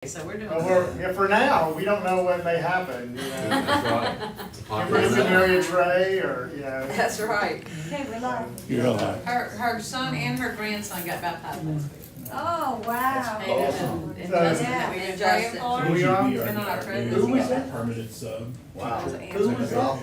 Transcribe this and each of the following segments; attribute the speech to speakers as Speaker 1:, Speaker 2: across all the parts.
Speaker 1: So we're doing.
Speaker 2: Yeah, for now, we don't know when may happen, you know.
Speaker 3: That's right.
Speaker 2: Kimberly's gonna marry a Trey, or, you know.
Speaker 1: That's right.
Speaker 4: Okay, relax.
Speaker 3: You're alive.
Speaker 1: Her son and her grandson got baptized last week.
Speaker 4: Oh, wow.
Speaker 1: Aiden and
Speaker 2: So-
Speaker 1: Justin, that we've been praying for.
Speaker 2: We are.
Speaker 1: Been on our prayers.
Speaker 3: Who was that? Permanent sub.
Speaker 2: Wow.
Speaker 1: Who
Speaker 2: was that?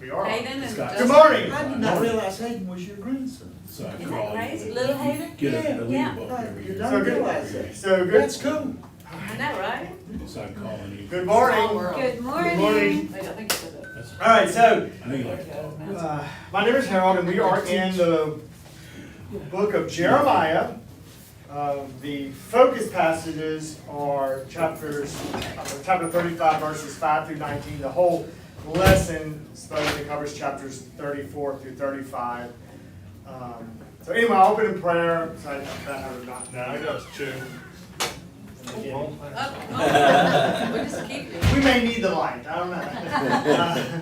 Speaker 2: We are.
Speaker 1: Aiden and
Speaker 3: Scott.
Speaker 1: Justin.
Speaker 2: Good morning.
Speaker 5: I did not realize Hayden was your grandson.
Speaker 3: So I
Speaker 4: Isn't
Speaker 3: called
Speaker 4: that crazy?
Speaker 3: you.
Speaker 4: Little Hayden?
Speaker 3: Get a
Speaker 4: Yeah.
Speaker 3: legal book every
Speaker 5: I
Speaker 3: year.
Speaker 5: did
Speaker 2: So
Speaker 5: not
Speaker 2: good.
Speaker 5: realize that.
Speaker 2: So good.
Speaker 5: That's cool.
Speaker 1: I know, right?
Speaker 3: So I'm calling you.
Speaker 2: Good
Speaker 1: Small
Speaker 2: morning.
Speaker 1: world.
Speaker 4: Good
Speaker 2: morning.
Speaker 4: morning.
Speaker 1: Wait, I think it's a.
Speaker 3: That's-
Speaker 2: All right, so,
Speaker 3: I know you like to talk.
Speaker 2: my name is Harold, and we are in the book of Jeremiah. The focus passages are chapter 35, verses 5 through 19. The whole lesson supposedly covers chapters 34 through 35. So anyway, I'll open in prayer. So I know it's true.
Speaker 1: Oh, we just keep it.
Speaker 2: We may need the light. I don't know.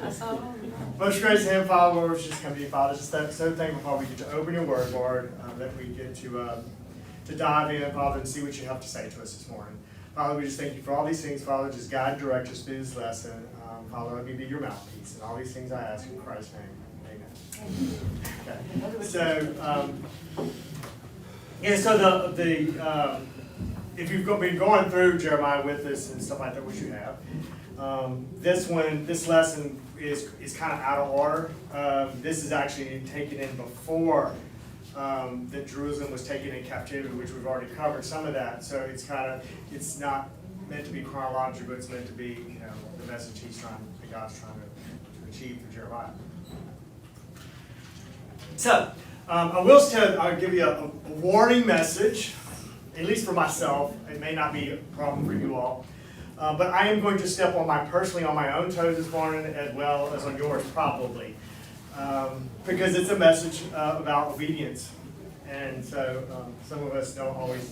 Speaker 1: I saw it.
Speaker 2: Most gracious Heavenly Father, Lord, we just come to you, Father. Just so thankful, Father, we get to open your word, Lord, that we get to dive in, Father, and see what you have to say to us this morning. Father, we just thank you for all these things, Father. Just guide and direct us through this lesson. Father, let me be your mouthpiece. And all these things I ask in Christ's name. Amen. Okay. So, if you've been going through Jeremiah with us and stuff like that, which you have, this lesson is kind of out of order. This is actually taken in before that Jerusalem was taken in captivity, which we've already covered some of that. So it's not meant to be chronological. It's meant to be, the message that God's trying to achieve through Jeremiah. So I'll give you a warning message. At least for myself, it may not be a problem for you all, but I am going to step personally on my own toes this morning, as well as on yours, probably, because it's a message about obedience, and so some of us aren't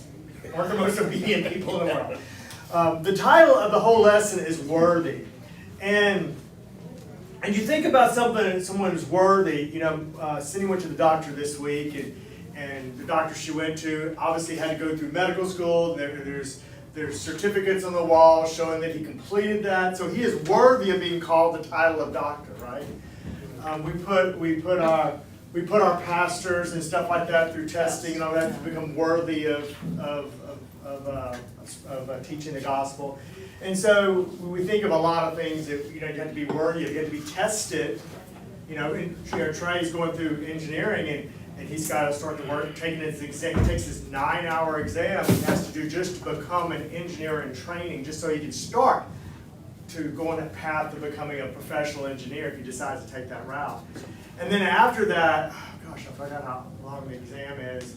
Speaker 2: the most obedient people in the world. The title of the whole lesson is "Worthy," and you think about someone who's worthy. Cindy went to the doctor this week, and the doctor she went to obviously had to go through medical school. There's certificates on the wall showing that he completed that, so he is worthy of being called the title of doctor, right? We put our pastors and stuff like that through testing and all that to become worthy of teaching the gospel. And so we think of a lot of things that you have to be worthy of. You have to be tested. Trey's going through engineering, and he's got to start the work, taking his exam. He takes this 9-hour exam he has to do just to become an engineer in training, just so he can start to go on that path to becoming a professional engineer if he decides to take that route. And then after that, I forgot how long the exam is.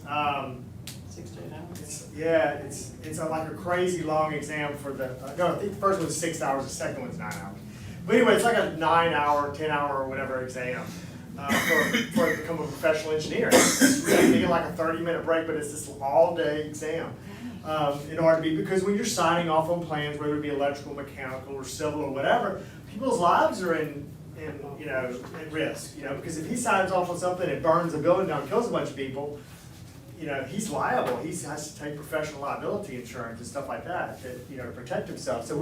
Speaker 1: 6 to 8 hours.
Speaker 2: It's like a crazy long exam for I think the first one's 6 hours, the second one's 9 hours. But anyway, it's like a 9-hour, 10-hour, or whatever exam. For to become a professional engineer. It's really taking like a 30-minute break, but it's this all-day exam in order to be, because when you're signing off on plans, whether it be electrical, mechanical, or civil, or whatever, people's lives are at risk. Because if he signs off on something and burns a building down, kills a bunch of people, he's liable. He has to take professional liability insurance and stuff like that to protect himself. So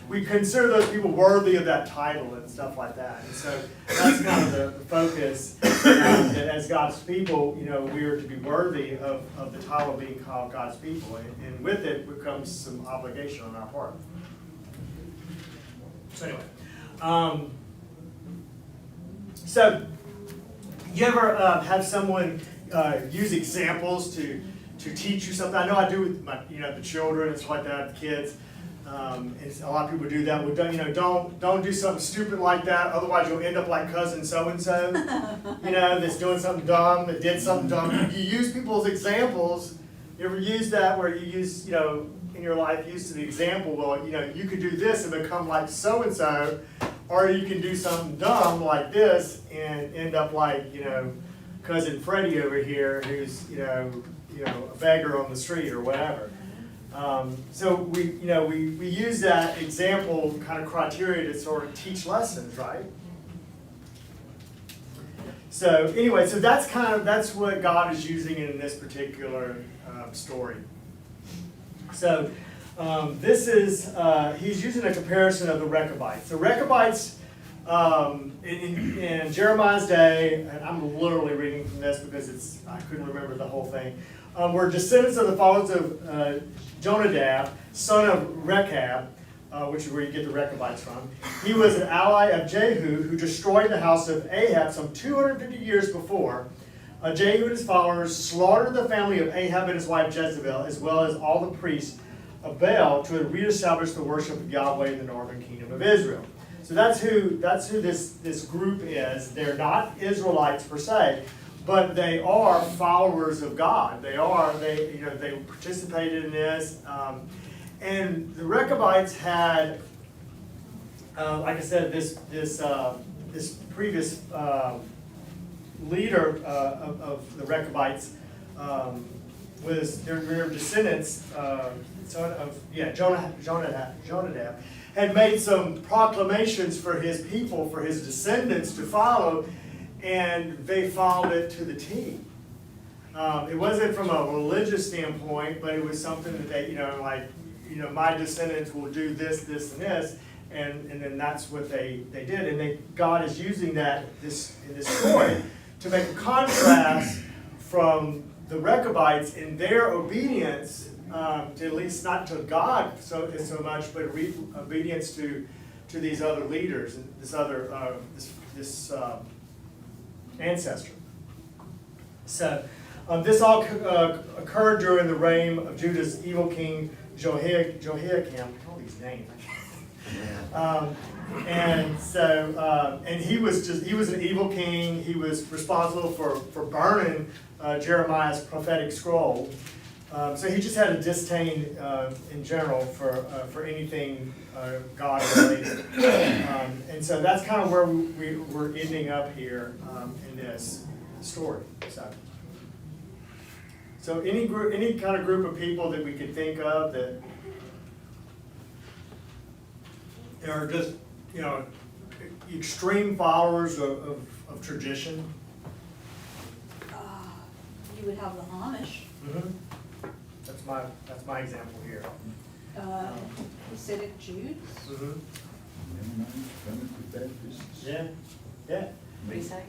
Speaker 2: we consider those people worthy of that title and stuff like that. And so that's kind of the focus. That as God's people, we are to be worthy of the title of being called God's people. And with it becomes some obligation on our part. So anyway, so you ever have someone use examples to teach you something? I know I do with my the children and stuff like that, the kids. And a lot of people do that. Well, don't do something stupid like that. Otherwise, you'll end up like cousin so and so. That's doing something dumb. That did something dumb. You use people's examples. You ever use that where you use in your life use the example? Well, you could do this and become like so and so, or you can do something dumb like this and end up like cousin Freddie over here, who's a beggar on the street or whatever. So we use that example kind of criteria to sort of teach lessons, right? So anyway, so that's what God is using in this particular story. So This is, he's using a comparison of the Rechabites. The Rechabites, in Jeremiah's day, and I'm literally reading from this because I couldn't remember the whole thing, were descendants of the followers of Jonadab, son of Rechab, which is where you get the Rechabites from. He was an ally of Jehu, who destroyed the house of Ahab some 250 years before. Jehu and his followers slaughtered the family of Ahab and his wife Jezebel, as well as all the priests of Baal, to reestablish the worship of Yahweh in the northern kingdom of Israel. So that's who this group is. They're not Israelites per se, but they are followers of God. They participated in this, and the Rechabites had, like I said, this previous leader of the Rechabites was their descendants, son of Jonadab, had made some proclamations for his people, for his descendants to follow, and they followed it to the T. It wasn't from a religious standpoint, but it was something that they, my descendants will do this, this, and this, and then that's what they did. And God is using that in this story to make a contrast from the Rechabites in their obedience, to at least not to God so much, but obedience to these other leaders and this other this ancestor. So this all occurred during the reign of Judah's evil king Jehoiakim. All these names. And so, and he was an evil king. He was responsible for burning Jeremiah's prophetic scroll. So he just had a disdain in general for anything God related. And so that's kind of where we're ending up here in this story. So any kind of group of people that we could think of that are just, extreme followers of tradition.
Speaker 4: You would have the Amish.
Speaker 2: Mm-hmm. That's my example here.
Speaker 4: Hasidic Jews.
Speaker 2: Mm-hmm.
Speaker 5: Primitive Baptists.
Speaker 2: Yeah.
Speaker 1: What do you say?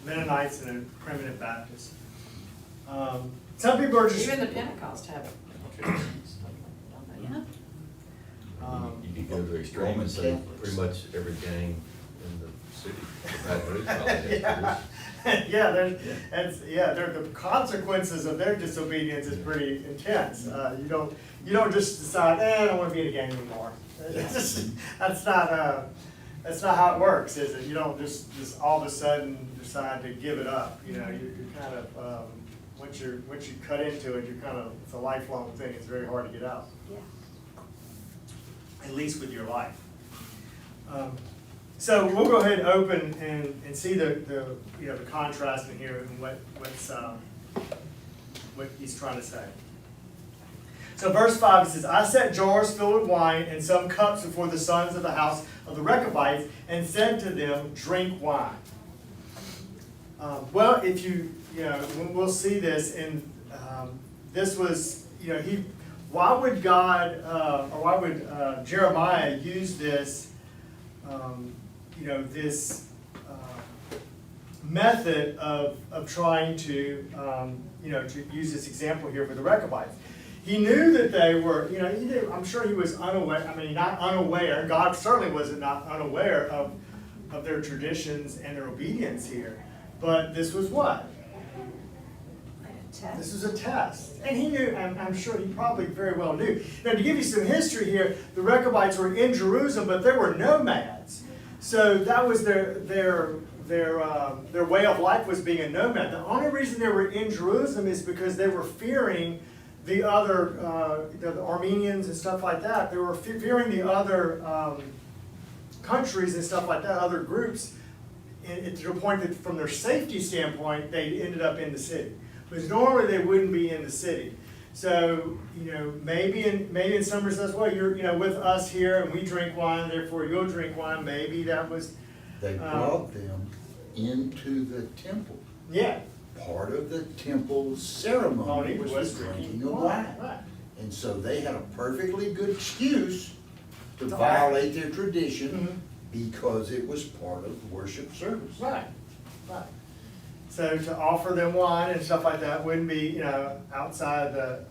Speaker 2: Mennonites and a primitive Baptist. Some people are just.
Speaker 1: Even the Pentecost have traditions, don't they?
Speaker 4: Yeah.
Speaker 6: You could go to the extreme and say pretty much every gang in the city of Baton Rouge probably has tradition.
Speaker 2: The consequences of their disobedience is pretty intense. You don't just decide, I don't want to be in a gang anymore. That's not how it works, is it? You don't just all of a sudden decide to give it up. You're kind of once you cut into it, it's a lifelong thing. It's very hard to get out.
Speaker 4: Yeah.
Speaker 2: At least with your life. So we'll go ahead and open and see the contrast in here and what he's trying to say. So verse 5, it says, I set jars filled with wine and some cups before the sons of the house of the Rechabites and said to them, drink wine. Well, if we'll see this, and this was, why would God, or why would Jeremiah use this, this method of trying to use this example here for the Rechabites? He knew that they were, I'm sure he was unaware, not unaware, God certainly was not unaware of their traditions and their obedience here. But this was what? This was a test. And he knew, I'm sure he probably very well knew. Now, to give you some history here, the Rechabites were in Jerusalem, but they were nomads. So that was their way of life, was being a nomad. The only reason they were in Jerusalem is because they were fearing the other, the Armenians and stuff like that. They were fearing the other countries and stuff like that, other groups, to the point that from their safety standpoint, they ended up in the city. Because normally they wouldn't be in the city. So, maybe in some respects, well, you're, with us here and we drink wine, therefore you'll drink wine. Maybe that was.
Speaker 5: They brought them into the temple.
Speaker 2: Yeah.
Speaker 5: Part of the temple ceremony was the drinking of wine.
Speaker 2: Right.
Speaker 5: And so they had a perfectly good excuse to violate their tradition because it was part of the worship service.
Speaker 2: Right, right. So to offer them wine and stuff like that wouldn't be, you know, outside the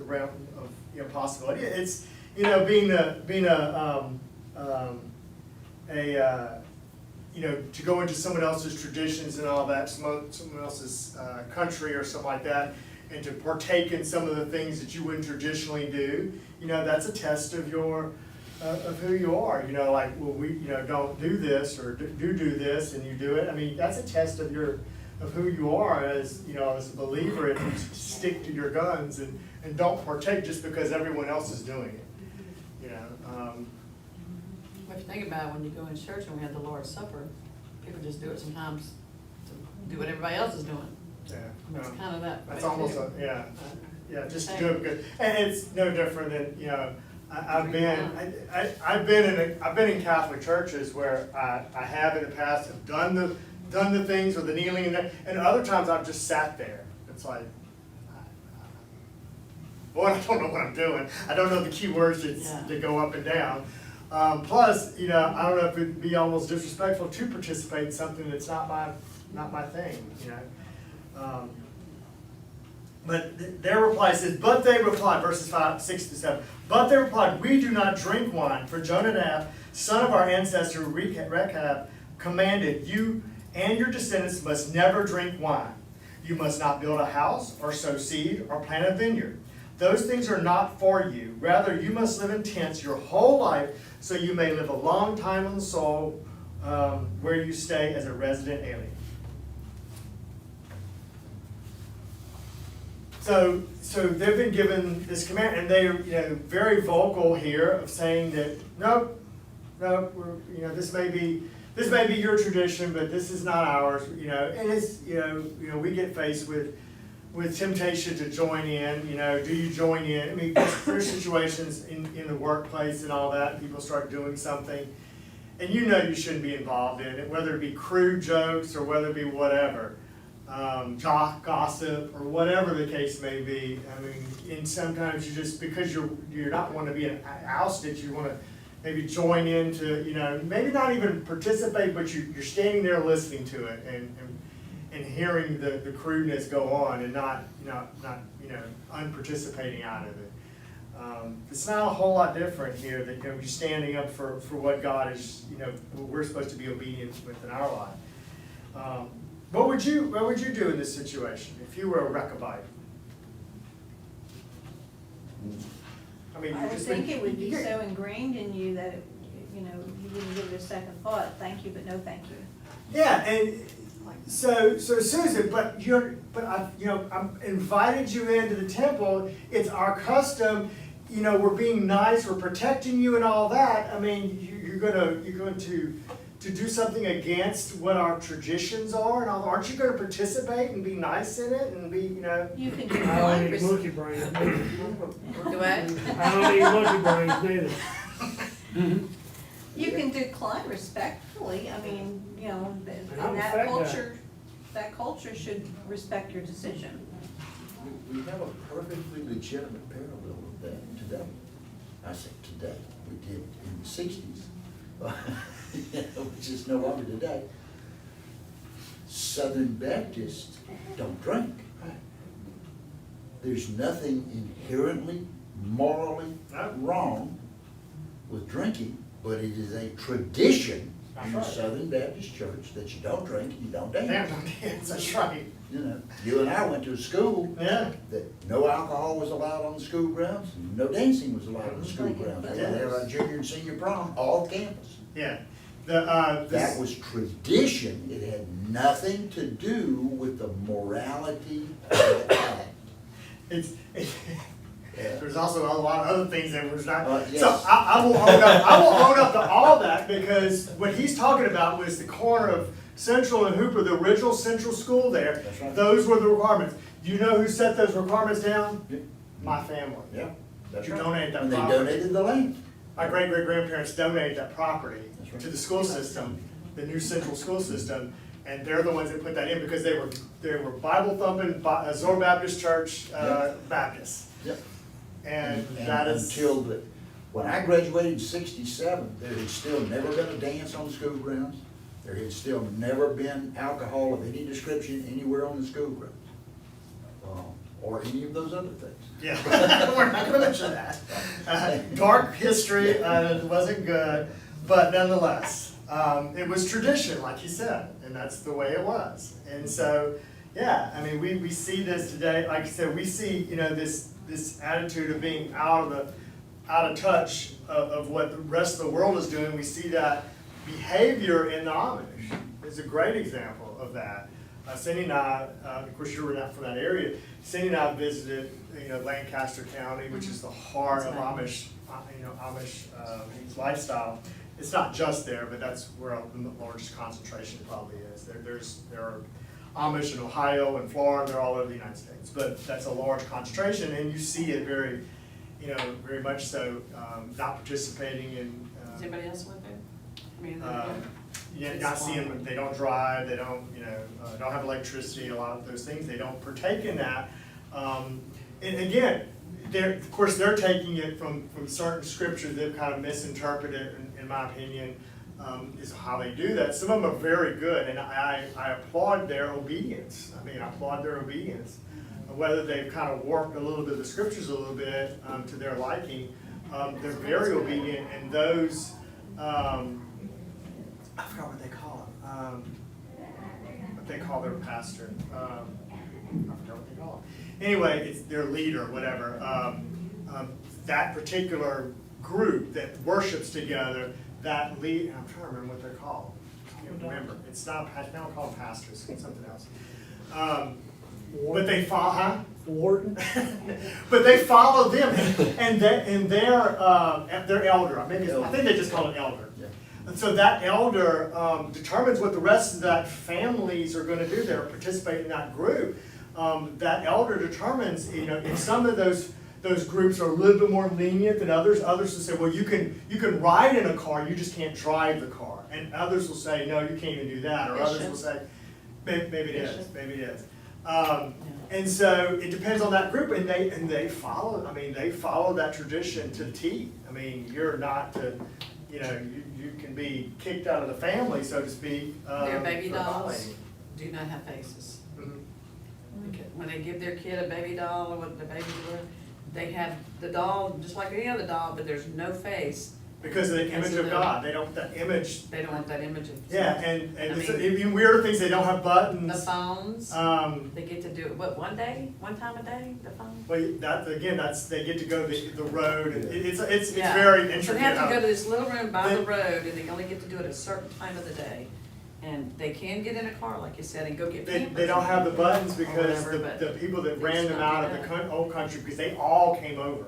Speaker 2: realm of, you know, possibility. It's, you know, being you know, to go into someone else's traditions and all that, someone else's country or something like that, and to partake in some of the things that you wouldn't traditionally do, you know, that's a test of your, of who you are. You know, like, well, we, you know, don't do this, or do this, and you do it. I mean, that's a test of of who you are as, you know, as a believer, and you stick to your guns and don't partake just because everyone else is doing it. You know,
Speaker 1: If you think about it, when you go in church and we have the Lord's Supper, people just do it sometimes to do what everybody else is doing.
Speaker 2: yeah.
Speaker 1: It's kind of that.
Speaker 2: That's
Speaker 1: way,
Speaker 2: almost
Speaker 1: too.
Speaker 2: yeah, just to do it good. And it's no different than, you know, I've been in Catholic churches where I have in the past have done the things with the kneeling, and other times I've just sat there. It's like, boy, I don't know what I'm doing. I don't know the key words that go up and down. Plus, you know, I don't know if it'd be almost disrespectful to participate in something that's not my thing, you know. But their reply says, but they replied, verses 6-7, but they replied, we do not drink wine, for Jonadab, son of our ancestor Rechab, commanded, you and your descendants must never drink wine. You must not build a house, or sow seed, or plant a vineyard. Those things are not for you. Rather, you must live in tents your whole life, so you may live a long time on the soil where you stay as a resident alien. So they've been given this command, and they're, you know, very vocal here of saying that nope, you know, this may be your tradition, but this is not ours. You know, and it's, you know, we get faced with temptation to join in. You know, do you join in? I mean, there's situations in the workplace and all that. People start doing something, and you know you shouldn't be involved in it, whether it be crude jokes or whether it be whatever. Gossip or whatever the case may be. I mean, and sometimes you just, because you're not want to be ousted, you want to maybe join into, you know, maybe not even participate, but you're standing there listening to it and hearing the crudeness go on, and not you know, unparticipating out of it. It's not a whole lot different here, that, you know, you're standing up for what God is, you know, what we're supposed to be obedient with in our life. What would you do in this situation if you were a Rechabite? I mean,
Speaker 4: I would think it would be so ingrained in you that, you know, you wouldn't give it a second thought. Thank you, but no thank you.
Speaker 2: Yeah, and so Susan, but I'm invited you into the temple. It's our custom. You know, we're being nice. We're protecting you and all that. I mean, you're going to do something against what our traditions are, and all. Aren't you going to participate and be nice in it and be, you know?
Speaker 4: You can do
Speaker 7: I don't
Speaker 4: one
Speaker 7: need monkey brains neither.
Speaker 1: Do what?
Speaker 7: I don't need monkey brains neither.
Speaker 4: You can decline respectfully. I mean, you know,
Speaker 7: And I
Speaker 4: and
Speaker 7: respect
Speaker 4: that culture should respect your decision.
Speaker 5: We have a perfectly legitimate parallel of that today. I say today, we did in the 60s, which is no longer today. Southern Baptists don't drink. There's nothing inherently, morally wrong with drinking, but it is a tradition in the Southern Baptist Church that you don't drink and you don't dance.
Speaker 2: That's right.
Speaker 5: You know, you and I went to a school
Speaker 2: Yeah.
Speaker 5: that no alcohol was allowed on the school grounds, no dancing was allowed on the school grounds. We had our junior and senior prom, all campus.
Speaker 2: Yeah.
Speaker 5: That was tradition. It had nothing to do with the morality of the act.
Speaker 2: There's also a lot of other things that was not.
Speaker 5: Yes.
Speaker 2: So I will own up to all that, because what he's talking about was the corner of Central and Hooper, the original Central School there.
Speaker 5: That's right.
Speaker 2: Those were the requirements. Do you know who set those requirements down?
Speaker 5: Yeah.
Speaker 2: My family.
Speaker 5: Yeah, that's
Speaker 2: You
Speaker 5: right.
Speaker 2: donated that
Speaker 5: And they
Speaker 2: property.
Speaker 5: donated the land.
Speaker 2: My great-great-grandparents donated that property
Speaker 5: That's right.
Speaker 2: to the school system, the new Central School System, and they're the ones that put that in, because they were Bible thumping, Zor Baptist Church,
Speaker 5: Yeah.
Speaker 2: Baptists.
Speaker 5: Yep.
Speaker 2: And that is.
Speaker 5: Until when I graduated in '67, there had still never been a dance on the school grounds. There had still never been alcohol of any description anywhere on the school grounds. Or any of those other things.
Speaker 2: Yeah, we're not gonna mention that. Dark history, wasn't good, but nonetheless, it was tradition, like you said, and that's the way it was. And so, yeah, I mean, we see this today, like I said, we see, this attitude of being out of touch of what the rest of the world is doing. We see that behavior in the Amish. It's a great example of that. Cindy and I, of course you were not from that area, Cindy and I visited, Lancaster County, which is the heart of Amish, Amish lifestyle. It's not just there, but that's where the largest concentration probably is. There are Amish in Ohio and Florida, they're all over the United States, but that's a large concentration, and you see it very, very much so, not participating in.
Speaker 1: Does anybody else live there? I mean,
Speaker 2: Yeah, not seeing them, they don't drive, they don't, don't have electricity, a lot of those things, they don't partake in that. And again, of course, they're taking it from certain scriptures they've kind of misinterpreted, in my opinion, is how they do that. Some of them are very good, and I applaud their obedience. I applaud their obedience. Whether they've kind of warped a little bit of the scriptures a little bit to their liking, they're very obedient, and those, I forgot what they call him. What they call their pastor. I forgot what they call him. Anyway, it's their leader, whatever. That particular group that worships together, that lead. I'm trying to remember what they're called. I can't remember. It's not. They don't call them pastors. It's something else. But they follow, huh?
Speaker 7: Warden.
Speaker 2: But they follow them, and their elder. Maybe I think they just call it elder. And so that elder determines what the rest of that families are going to do. They're participating in that group. That elder determines, if some of those groups are a little bit more lenient than others. Others will say, well, you can ride in a car, you just can't drive the car. And others will say, no, you can't even do that. Or others will say, maybe it is, maybe it is. And so it depends on that group, and they follow. They follow that tradition to the T. You're not to. You can be kicked out of the family, so to speak.
Speaker 1: their baby
Speaker 2: for
Speaker 1: dolls
Speaker 2: violating.
Speaker 1: do not have faces.
Speaker 2: Mhm.
Speaker 1: When they give their kid a baby doll or what the baby wear, they have the doll just like any other doll, but there's no face.
Speaker 2: Because of the image of God, they don't that image.
Speaker 1: They don't want that image of.
Speaker 2: Yeah, and
Speaker 1: I
Speaker 2: it's
Speaker 1: mean,
Speaker 2: even weirder things. They don't have buttons.
Speaker 1: The phones,
Speaker 2: Um,
Speaker 1: they get to do it, what, one time a day, the phone?
Speaker 2: well, they get to go the road. And it's
Speaker 1: Yeah.
Speaker 2: very
Speaker 1: So
Speaker 2: intricate.
Speaker 1: they have to go to this little room by the
Speaker 2: They-
Speaker 1: road, and they only get to do it at a certain time of the day. And they can get in a car, like you said, and go get pampers.
Speaker 2: They don't have the buttons because
Speaker 1: whatever, but
Speaker 2: the people that
Speaker 1: they
Speaker 2: ran
Speaker 1: just
Speaker 2: them
Speaker 1: don't
Speaker 2: out
Speaker 1: do
Speaker 2: of the
Speaker 1: that.
Speaker 2: old country, because they all came over.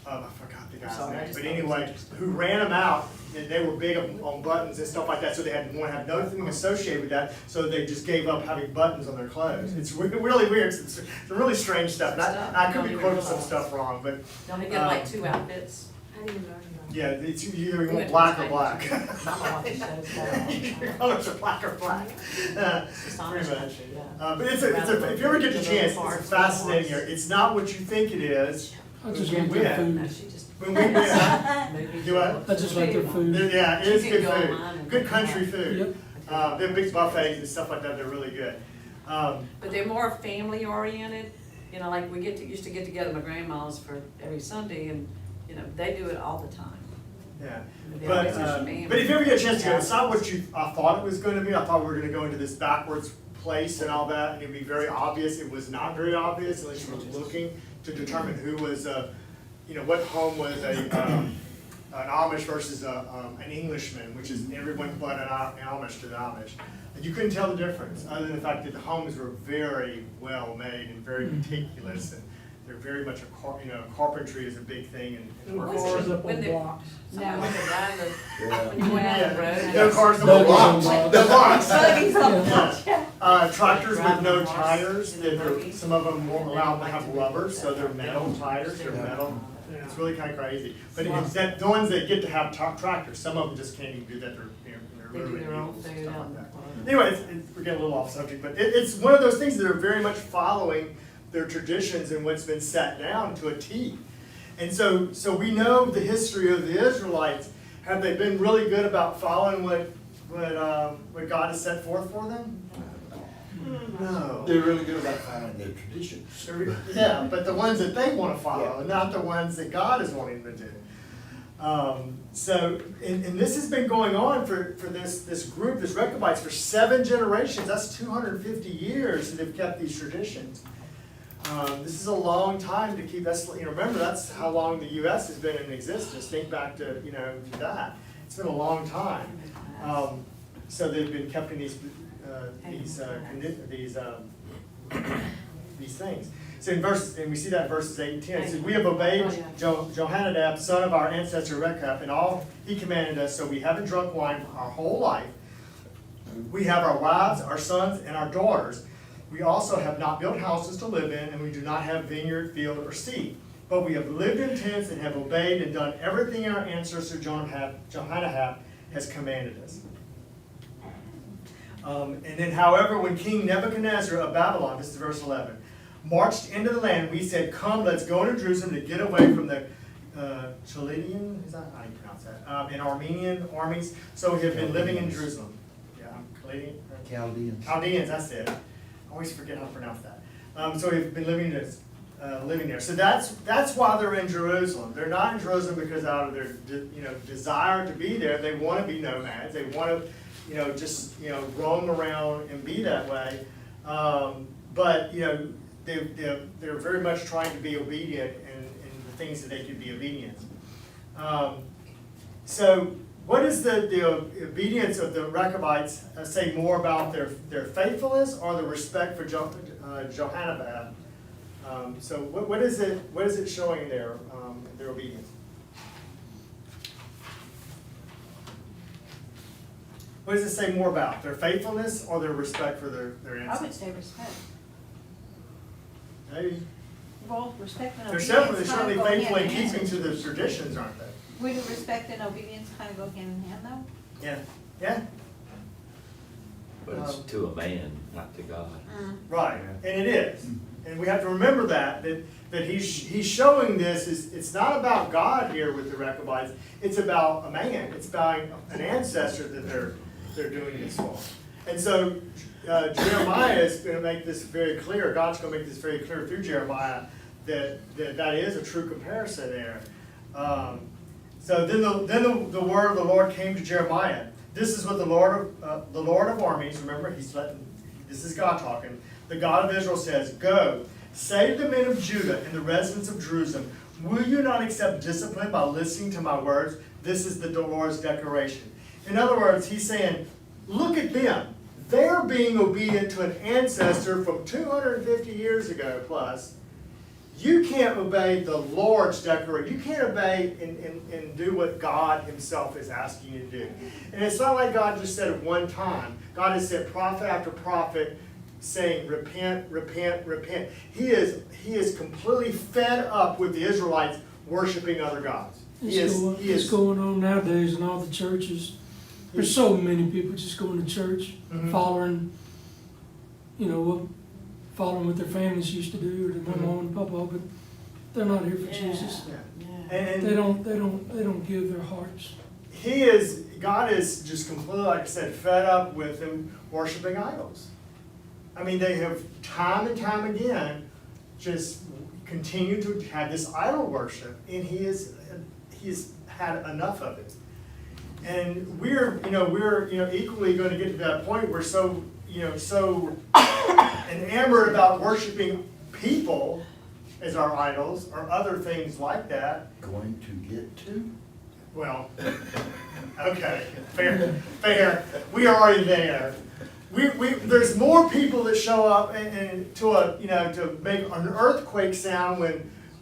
Speaker 2: I forgot the guy's
Speaker 1: Sorry, I
Speaker 2: name,
Speaker 1: just
Speaker 2: but
Speaker 1: thought it was
Speaker 2: anyway,
Speaker 1: interesting.
Speaker 2: who ran them out, and they were big on buttons and stuff like that, so they had want to have nothing associated with that, so they just gave up having buttons on their clothes. It's really weird. It's some really strange stuff. And I could be quoting some stuff wrong, but
Speaker 1: Don't they get like two outfits?
Speaker 4: How do you learn
Speaker 2: yeah, it's either you
Speaker 1: We
Speaker 2: want
Speaker 1: went
Speaker 2: black
Speaker 1: to
Speaker 2: or
Speaker 1: the
Speaker 2: black.
Speaker 1: same- Mama watches shows that.
Speaker 2: Your colors are black or black.
Speaker 1: It's on
Speaker 2: Pretty
Speaker 1: the
Speaker 2: much.
Speaker 1: country, yeah.
Speaker 2: But if you ever get the chance, it's a fascinating area. It's not what you think it is.
Speaker 7: I just
Speaker 2: When
Speaker 7: like
Speaker 2: we
Speaker 7: their
Speaker 2: went-
Speaker 1: No,
Speaker 7: food.
Speaker 1: she just.
Speaker 2: When we went,
Speaker 1: Movies.
Speaker 2: Do what?
Speaker 7: I just like their food.
Speaker 2: yeah, it is
Speaker 1: You
Speaker 2: good
Speaker 1: can go
Speaker 2: food.
Speaker 1: online and
Speaker 2: Good
Speaker 1: look
Speaker 2: country
Speaker 1: it up.
Speaker 2: food.
Speaker 7: Yep.
Speaker 2: They have big buffets and stuff like that. They're really good.
Speaker 1: But they're more family oriented, like we used to get together, my grandmas for every Sunday, and, they do it all the time.
Speaker 2: Yeah.
Speaker 1: They
Speaker 2: But,
Speaker 1: always have family.
Speaker 2: but if you ever get a chance to go, it's not what I thought it was going to be. I thought we were going to go into this backwards place and all that, and it'd be very obvious. It was not very obvious unless you were looking to determine who was, what home was an Amish versus an Englishman, which is everyone but an Amish to the Amish. And you couldn't tell the difference, other than the fact that the homes were very well made and very meticulous, and they're very much carpentry is a big thing in
Speaker 7: No cars up
Speaker 1: When
Speaker 7: on
Speaker 1: they're-
Speaker 7: blocks.
Speaker 1: So when they're down the,
Speaker 5: Yeah.
Speaker 1: when you went down the road.
Speaker 2: No cars, no
Speaker 7: Buggies
Speaker 2: blocks,
Speaker 7: on
Speaker 2: no blocks.
Speaker 4: Buggies on
Speaker 2: Yeah. Tractors with no tires, some of them won't allow them to have rubbers, so they're metal tires, they're metal. It's really kind of crazy. But it's that, the ones that get to have tractors, some of them just can't even do that, they're
Speaker 1: They do
Speaker 2: literally
Speaker 1: their own
Speaker 2: mules and
Speaker 1: food
Speaker 2: stuff like
Speaker 1: on
Speaker 2: that.
Speaker 1: the.
Speaker 2: Anyway, we're getting a little off subject, but it's one of those things that are very much following their traditions and what's been set down to a T. And so we know the history of the Israelites. Have they been really good about following what God has set forth for them? No.
Speaker 5: They're really good about following their traditions.
Speaker 2: Yeah, but the ones that they want to follow, not the ones that God is wanting to do. And this has been going on for this group, this Rechabites, for 7 generations. That's 250 years that they've kept these traditions. This is a long time to keep. Remember, that's how long the U.S. has been in existence. Think back to that. It's been a long time. So they've been kept in these things. So and we see that in verses 8 and 10. It says, "We have obeyed Jonadab, son of our ancestor Rechab, and all he commanded us. So we haven't drunk wine our whole life. We have our wives, our sons, and our daughters. We also have not built houses to live in, and we do not have vineyard, field, or seed. But we have lived in tents and have obeyed and done everything our ancestor Jonadab has commanded us." And then, however, when King Nebuchadnezzar of Babylon, this is verse 11, marched into the land, we said, "Come, let's go into Jerusalem to get away from the Chaldean, is that how you pronounce that? And Armenian armies." So we have been living in Jerusalem. Yeah, Chaldeans, that's it. I always forget how to pronounce that. So we've been living there. So that's why they're in Jerusalem. They're not in Jerusalem because out of their desire to be there. They want to be nomads. They want to just roam around and be that way. But they're very much trying to be obedient in the things that they can be obedient. So what does the obedience of the Rechabites say more about their faithfulness or the respect for Jonadab? So what is it showing there, their obedience? What does it say more about? Their faithfulness or their respect for their
Speaker 4: I
Speaker 2: ancestors?
Speaker 4: would say respect.
Speaker 2: Maybe.
Speaker 4: Well, respect and
Speaker 2: They're
Speaker 4: obedience
Speaker 2: certainly
Speaker 4: kind of go
Speaker 2: faithful in
Speaker 4: hand in hand.
Speaker 2: keeping to the traditions, aren't they?
Speaker 4: Wouldn't respect and obedience kind of go hand in hand though?
Speaker 2: Yeah,
Speaker 6: But it's to a man, not to God.
Speaker 2: right, and it is. And we have to remember that he's showing this it's not about God here with the Rechabites, it's about a man, it's about an ancestor that they're doing this for. And so Jeremiah is going to make this very clear, God's going to make this very clear through Jeremiah that is a true comparison there. So then the word of the Lord came to Jeremiah. This is what the Lord of armies, remember, this is God talking. The God of Israel says, "Go, say to the men of Judah and the residents of Jerusalem, will you not accept discipline by listening to my words? This is the Lord's declaration." In other words, he's saying, look at them. They're being obedient to an ancestor from 250 years ago plus. You can't obey the Lord's declaration. You can't obey and do what God himself is asking you to do. And it's not like God just said it one time. God has said prophet after prophet saying, repent, repent, repent. He is completely fed up with the Israelites worshiping other gods.
Speaker 7: It's going on nowadays in all the churches. There's so many people just going to church, following what their families used to do, or their mama and papa, but they're not here for Jesus.
Speaker 2: Yeah. And
Speaker 7: They don't give their hearts.
Speaker 2: God is just completely, like I said, fed up with them worshiping idols. I mean, they have time and time again just continued to have this idol worship, and he's had enough of it. And we're equally going to get to that point where so enamored about worshiping people as our idols or other things like that.
Speaker 5: Going to get to?
Speaker 2: Well, okay, fair. We are already there. There's more people that show up and to make an earthquake sound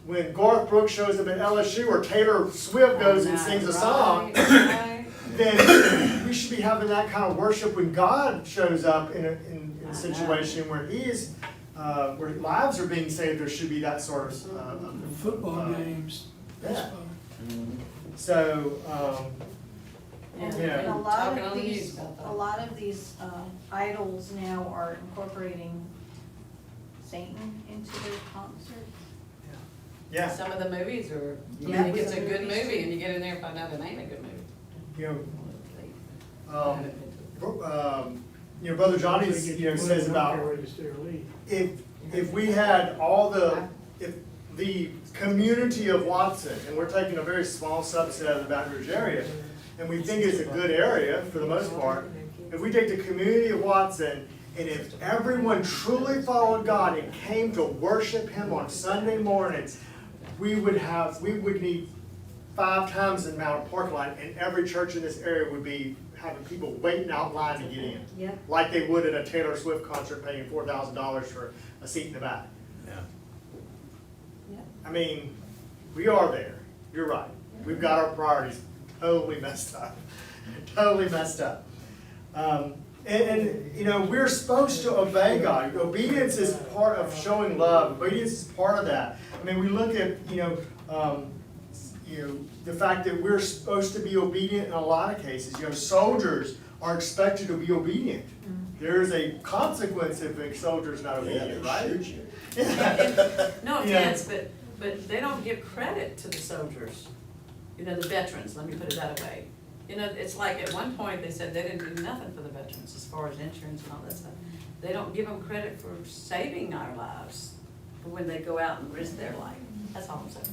Speaker 2: when Garth Brooks shows up at LSU or Taylor Swift goes and sings a song. Then we should be having that kind of worship when God shows up in a situation where where lives are being saved. There should be that sort of
Speaker 7: Football games.
Speaker 2: Yeah. So,
Speaker 4: And
Speaker 2: Yeah.
Speaker 4: a lot
Speaker 1: Talking
Speaker 4: of
Speaker 1: on the
Speaker 4: these,
Speaker 1: news about that.
Speaker 4: a lot of these idols now are incorporating Satan into their concerts.
Speaker 2: Yeah.
Speaker 1: Some of the movies are, you
Speaker 4: Yeah.
Speaker 1: think it's a good movie and you get in there and find out it ain't a good movie.
Speaker 2: You know, Brother Johnny, says about if we had if the community of Watson, and we're taking a very small subset of the Baton Rouge area, and we think it's a good area for the most part, if we take the community of Watson, and if everyone truly followed God and came to worship Him on Sunday mornings, we would need 5 times the amount of parking lot, and every church in this area would be having people waiting out line to get in.
Speaker 4: Yep.
Speaker 2: Like they would at a Taylor Swift concert paying $4,000 for a seat in the back.
Speaker 5: Yeah.
Speaker 4: Yep.
Speaker 2: I mean, we are there. You're right. We've got our priorities totally messed up. Totally messed up. And we're supposed to obey God. Obedience is part of showing love. Obedience is part of that. I mean, we look at, the fact that we're supposed to be obedient in a lot of cases. Soldiers are expected to be obedient. There's a consequence if a soldier's not
Speaker 5: Yeah,
Speaker 2: obedient,
Speaker 5: they
Speaker 2: right?
Speaker 5: shoot you.
Speaker 1: No
Speaker 2: Yeah.
Speaker 1: offense, but they don't give credit to the soldiers, the veterans, let me put it that way. It's like at one point they said they didn't do nothing for the veterans as far as insurance and all that stuff. They don't give them credit for saving our lives for when they go out and risk their life. That's all I'm saying.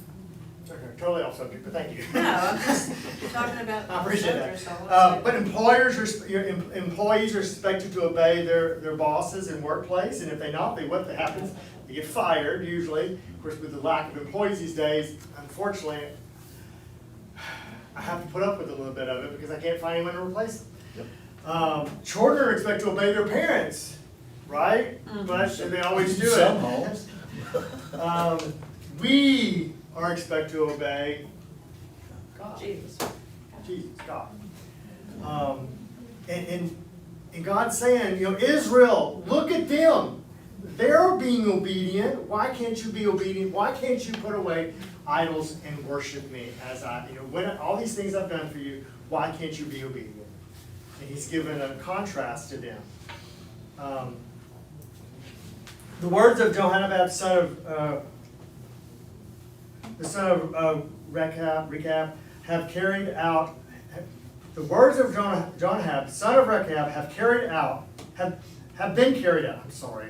Speaker 2: Okay, totally off subject, but thank you.
Speaker 1: No, I'm just talking about
Speaker 2: I
Speaker 1: the
Speaker 2: appreciate that.
Speaker 1: soldiers. so I
Speaker 2: But
Speaker 1: wanna
Speaker 2: employees are expected to obey their bosses in workplace, and if they not, what happens? They get fired usually. Of course, with the lack of employees these days, unfortunately, I have to put up with a little bit of it because I can't find anyone to replace them. Children are expected to obey their parents, right? But they always do
Speaker 5: Some
Speaker 2: it.
Speaker 5: homes.
Speaker 2: We are expected to obey God.
Speaker 1: Jesus.
Speaker 2: Jesus, God. And God's saying, Israel, look at them. They're being obedient. Why can't you be obedient? Why can't you put away idols and worship me as when all these things I've done for you, why can't you be obedient? And He's given a contrast to them. The words of Jonadab, son of Rechab, have carried out. The words of Jonadab, son of Rechab, have been carried out. I'm sorry.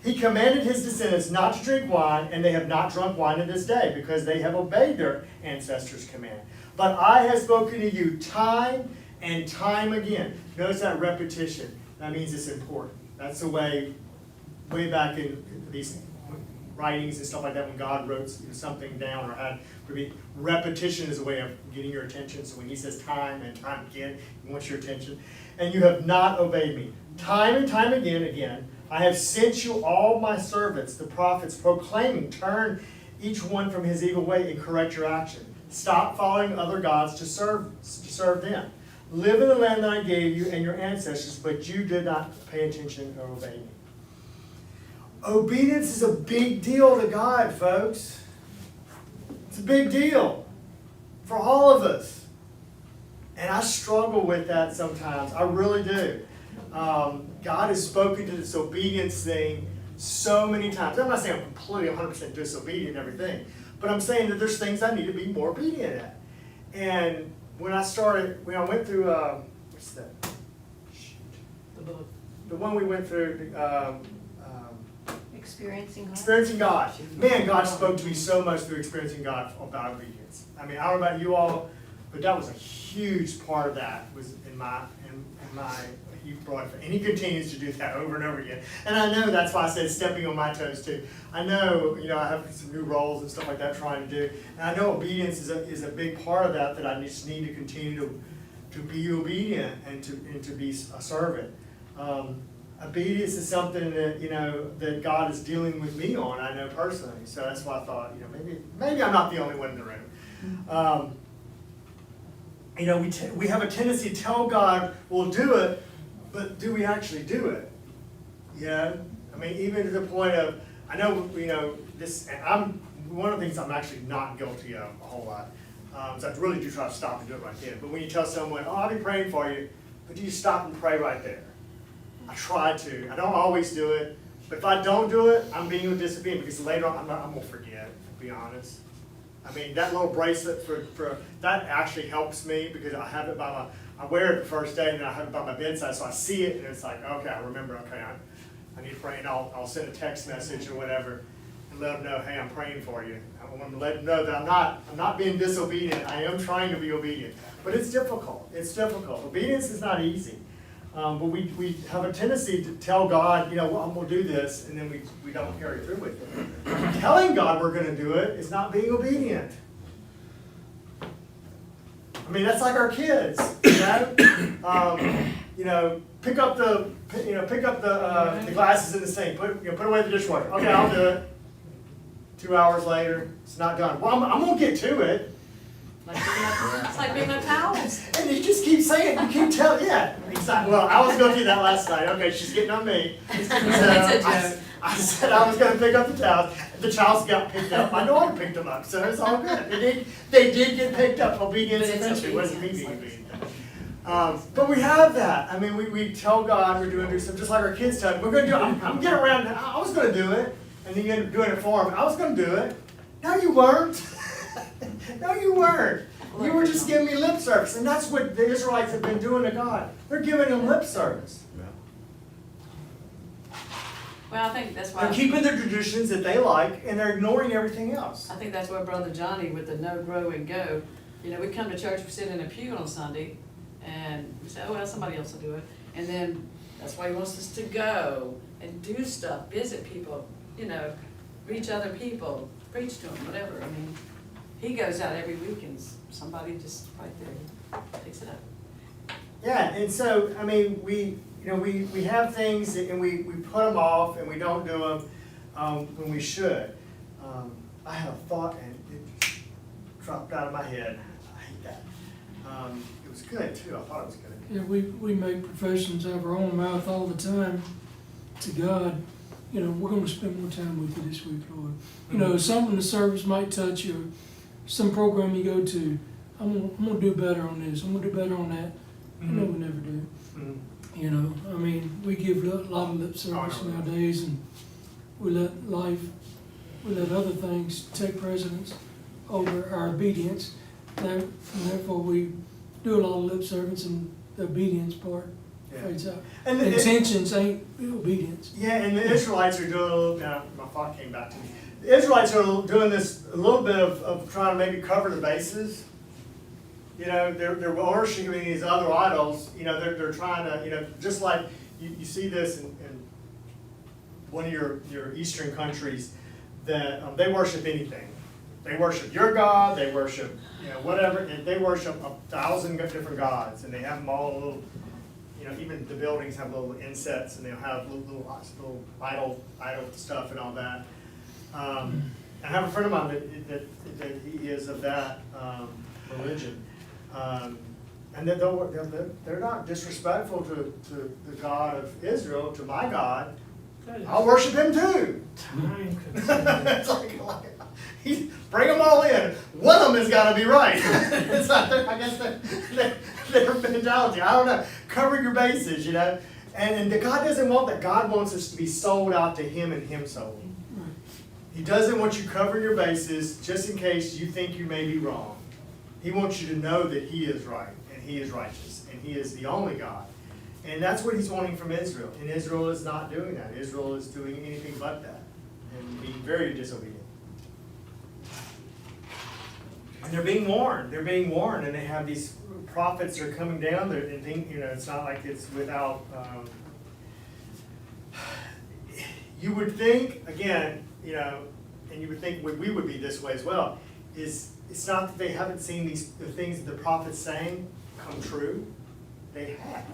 Speaker 2: He commanded his descendants not to drink wine, and they have not drunk wine to this day, because they have obeyed their ancestors' command. But I have spoken to you time and time again. Notice that repetition. That means it's important. That's the way back in these writings and stuff like that, when God wrote something down or had repetition is a way of getting your attention. So when He says time and time again, He wants your attention. And you have not obeyed me. Time and time again, I have sent you all my servants, the prophets, proclaiming, turn each one from his evil way and correct your action. Stop following other gods to serve them. Live in the land that I gave you and your ancestors, but you did not pay attention or obey me. Obedience is a big deal to God, folks. It's a big deal for all of us. And I struggle with that sometimes. I really do. God has spoken to this obedience thing so many times. I'm not saying I'm completely 100% disobedient and everything, but I'm saying that there's things I need to be more obedient at. And when I went through, what's that?
Speaker 1: The book.
Speaker 2: The one we went through,
Speaker 4: Experiencing God.
Speaker 2: Experiencing God. Man, God spoke to me so much through Experiencing God about obedience. I mean, I don't know about you all, but that was a huge part of that was in my, He brought it, and He continues to do that over and over again. And I know that's why I said stepping on my toes too. I know, I have some new roles and stuff like that trying to do. And I know obedience is a big part of that I just need to continue to be obedient and to be a servant. Obedience is something that, that God is dealing with me on, I know personally. So that's why I thought, maybe I'm not the only one in the room. We have a tendency to tell God we'll do it, but do we actually do it? I mean, even to the point of, I know, this, and one of the things I'm actually not guilty of a whole lot. So I really do try to stop and do it right there. But when you tell someone, I'll be praying for you, but do you stop and pray right there? I try to. I don't always do it. But if I don't do it, I'm being disobedient because later on I'm going to forget, to be honest. I mean, that little bracelet that actually helps me because I have it I wear it the first day and then I have it by my bedside, so I see it and it's like, okay, I remember, okay, I need to pray, and I'll send a text message or whatever and let them know, hey, I'm praying for you. I want to let them know that I'm not being disobedient. I am trying to be obedient, but it's difficult. It's difficult. Obedience is not easy. But we have a tendency to tell God, well, I'm going to do this, and then we don't carry through with it. Telling God we're going to do it is not being obedient. I mean, that's like our kids, pick up the glasses in the sink, put away the dishwasher. Okay, I'll do it. 2 hours later, it's not done. Well, I'm going to get to it.
Speaker 1: It's like picking up towels.
Speaker 2: And you just keep saying, you keep telling, yeah, exactly. Well, I was going through that last night. Okay, she's getting on me. I said I was going to pick up the towels. The towels got picked up. My daughter picked them up, so it's all good. They did get picked up. Obedience eventually. It wasn't me being obedient. But we have that. I mean, we tell God we're going to do something, just like our kids tell me, we're going to do it. I'm getting around. I was going to do it. And then you end up doing it for them. I was going to do it. No, you weren't. No, you weren't. You were just giving me lip service. And that's what the Israelites have been doing to God. They're giving him lip service.
Speaker 1: Well, I think that's why.
Speaker 2: They're keeping their traditions that they like, and they're ignoring everything else.
Speaker 1: I think that's why Brother Johnny with the no, grow, and go. We come to church, we sit in a pew on Sunday, and we say, oh, well, somebody else will do it. And then that's why he wants us to go and do stuff, visit people, reach other people, preach to them, whatever. I mean, he goes out every week and somebody just right there picks it up.
Speaker 2: Yeah, and so, I mean, we have things and we put them off and we don't do them when we should. I had a thought and it just dropped out of my head. I hate that. It was good too. I thought it was good.
Speaker 7: Yeah, we make professions out of our own mouth all the time to God. We're going to spend more time with you this week, Lord. Something the service might touch you, some program you go to. I'm gonna do better on this. I'm gonna do better on that. We never do. I mean, we give a lot of lip service nowadays, and we let other things take precedence over our obedience. And therefore, we do a lot of lip service, and the obedience part fades out.
Speaker 2: And
Speaker 7: intentions ain't obedience.
Speaker 2: Yeah, and the Israelites are doing a little. Now, my thought came back to me. The Israelites are doing this a little bit of trying to maybe cover the bases. They're worshiping these other idols. They're trying to, just like you see this in one of your Eastern countries, that they worship anything. They worship your God. They worship, whatever. And they worship 1,000 different gods, and they have them all little. Even the buildings have little insets, and they'll have little idol stuff and all that. I have a friend of mine that he is of that religion. And they're not disrespectful to the God of Israel, to my God. I'll worship him too. It's like, bring them all in. One of them has got to be right. It's not I guess their mentality. I don't know. Cover your bases, And God doesn't want that. God wants us to be sold out to him and him solely. He doesn't want you covering your bases just in case you think you may be wrong. He wants you to know that he is right, and he is righteous, and he is the only God. And that's what he's wanting from Israel. And Israel is not doing that. Israel is doing anything but that, and being very disobedient. And they're being warned. They're being warned, and they have these prophets that are coming down there, and think, it's not like it's without. You would think, again, and you would think we would be this way as well. It's not that they haven't seen the things that the prophet's saying come true. They have.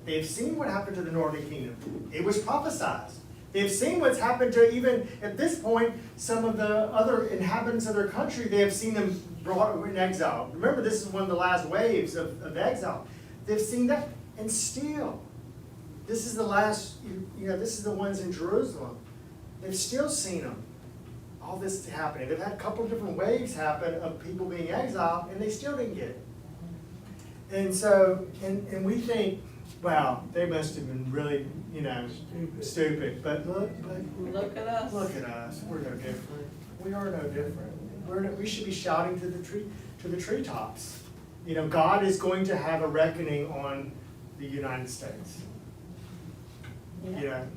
Speaker 2: They've seen what happened to the northern kingdom. It was prophesied. They've seen what's happened to, even at this point, some of the other inhabitants of their country. They have seen them brought in exile. Remember, this is one of the last waves of exile. They've seen that, and still, this is the last, this is the ones in Jerusalem. They've still seen them. All this happening. They've had a couple of different waves happen of people being exiled, and they still didn't get it. And so, and we think, wow, they must have been really, stupid. But look
Speaker 4: Look at us.
Speaker 2: Look at us. We're no different. We are no different. we should be shouting to the treetops. You know, God is going to have a reckoning on the United States.
Speaker 4: Yeah.
Speaker 2: You know,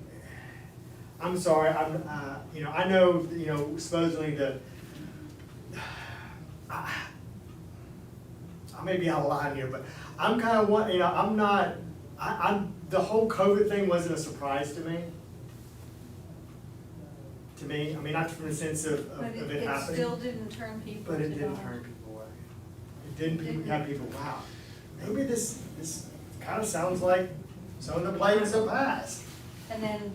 Speaker 2: I'm sorry, you know, I know, you know, supposedly I may be out of line here, but I'm kind of you know, I'm not, the whole COVID thing wasn't a surprise to me. I mean, not from the sense of
Speaker 4: But
Speaker 2: it
Speaker 4: it
Speaker 2: happening.
Speaker 4: still didn't turn people
Speaker 2: But
Speaker 4: to
Speaker 2: it didn't
Speaker 4: God.
Speaker 2: turn people away. It didn't have people, wow, maybe this kind of sounds like some of the plagues of past.
Speaker 4: And then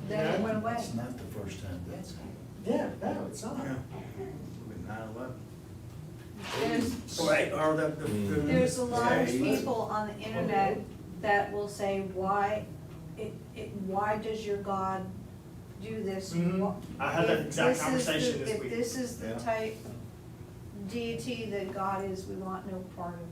Speaker 4: then it went away.
Speaker 5: It's not the first time that's happened.
Speaker 2: Yeah, no, it's not.
Speaker 6: With 9/11.
Speaker 4: There's a lot of
Speaker 2: Yeah.
Speaker 4: people on the internet that will say, why does your God do this?
Speaker 2: Mhm.
Speaker 4: Wha-
Speaker 2: I had that
Speaker 4: if
Speaker 2: exact
Speaker 4: this is
Speaker 2: conversation
Speaker 4: the-
Speaker 2: this week.
Speaker 4: If this is the
Speaker 6: Yeah.
Speaker 4: type deity that God is, we want no part of him.